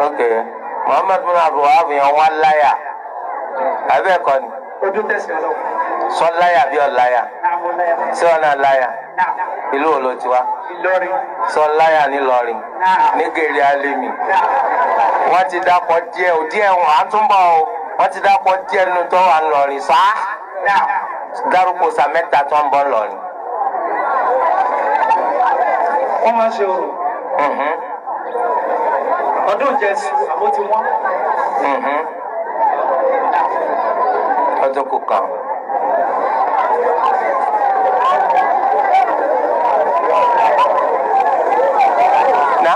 ok Muhammad bin Abdul Wahab yẹn wá láyà abẹ́ ẹ̀kọ́ ni ojú tẹ̀sí ọlọ́wọ́. sọ láyà bí ọ̀láyà Náàmú láyà. ṣé wọn náà láyà Náà. ìlú wo ló ti wá Ìlọrin. sọ láyà nílọrin Náà. ní gèrè alẹ́mì Náà. wọ́n ti dákọ̀ díẹ̀ ò díẹ̀ wọn à ń túnbọ̀ o wọ́n ti dákọ̀ díẹ̀ nínú tó wà ńlọrin sá Náà. dárúkọ sàmẹ́ta tó ń bọ̀ ńlọrin. Wọ́n máa ń ṣe orò. Ọdún Jésù àbó ti wọ́n. ọdún kò kàn. na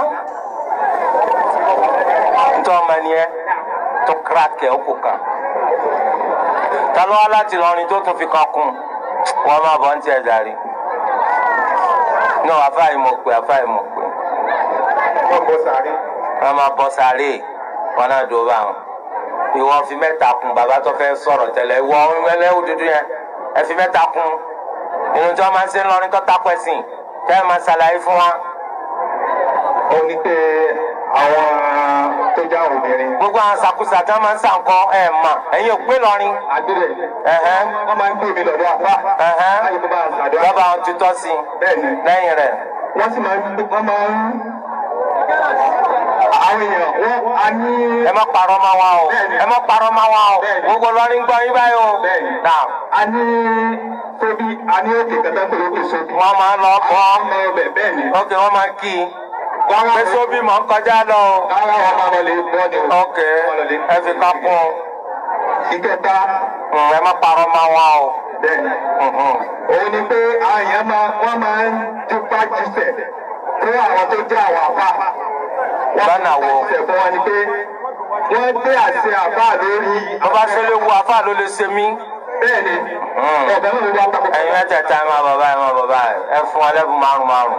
ntọ́ ọmọ ni ẹ tó kíráàkì ẹ ó kò kàn. ta ló wá láti lọrin tó tún fi kan kún wọn máa bọ̀ ń tiẹ̀ jàre. náà àfáà mọ̀ pé Wọ́n bọ̀ sàárè. wọ́n máa bọ́ sáré wọn náà dúró bá wọn. ìwọ fi mẹ́ta kún bàbá tó fẹ́ sọ̀rọ̀ tẹ́lẹ̀ ìwọ ẹlẹ́wù dúdú yẹn ẹ fi mẹ́ta kún inú tí wọ́n máa ń ṣe ń lọrin tó takọ̀ ẹ̀sìn tẹ́ ẹ máa ṣàlàyé fún wa. Ó ní pé àwọn tó já obìnrin. gbogbo àwọn sàkúsà tí wọ́n máa ń sànkọ́ ẹ̀ mà ẹ̀yin ò pé lọrin. Àgbélẹ̀. Wọ́n máa ń gbé mi lọ́dọ̀ àpá. Láyé tó bá ń sàdúrà. lọ́ba àwọn tutọ́ sí Bẹ́ẹ̀ni. lẹ́yìn rẹ̀. Wọ́n sì máa ń àwọn èèyàn wọ́n a ní. ẹ má parọ́ máa wá o Bẹ́ẹ̀ni. ẹ má parọ́ máa wá o Bẹ́ẹ̀ni. gbogbo lọrin gbọ́ yín báyìí o. Bẹ́ẹ̀ni. náà A ní tóbi a ní òkè kẹta tó lókè sóbì. wọ́n máa ń lọ bọ́ Ọmọ ọbẹ̀ bẹ́ẹ̀ ni. ok wọ́n máa kí i pé sóbì mọ̀ ń kọjá lọ o. Ara wọn máa lọlé bọ́ ni o. ok ẹ fi ká kún un. Ìkẹta ẹ má parọ́ máa wá o. bẹ́ẹ̀ ni. Òun ni pé àwọn èèyàn wọ́n máa ń tipa jíṣẹ̀ fún àwọn tó jẹ́ àwọn àpá. Lọ́nà wo? Wọ́n jíṣẹ̀ fún wọn ni pé wọ́n gbé àṣẹ àpá lórí. bó bá ṣe lè wu àfáà ló lè ṣe mí. Bẹ́ẹ̀ ni. Ọ̀bẹ náà ló wá pápá. ẹ̀yin mẹ́tẹ̀ẹ̀ta ẹ máa bàbá ẹ fún ọ lẹ́bùn márùn-márùn.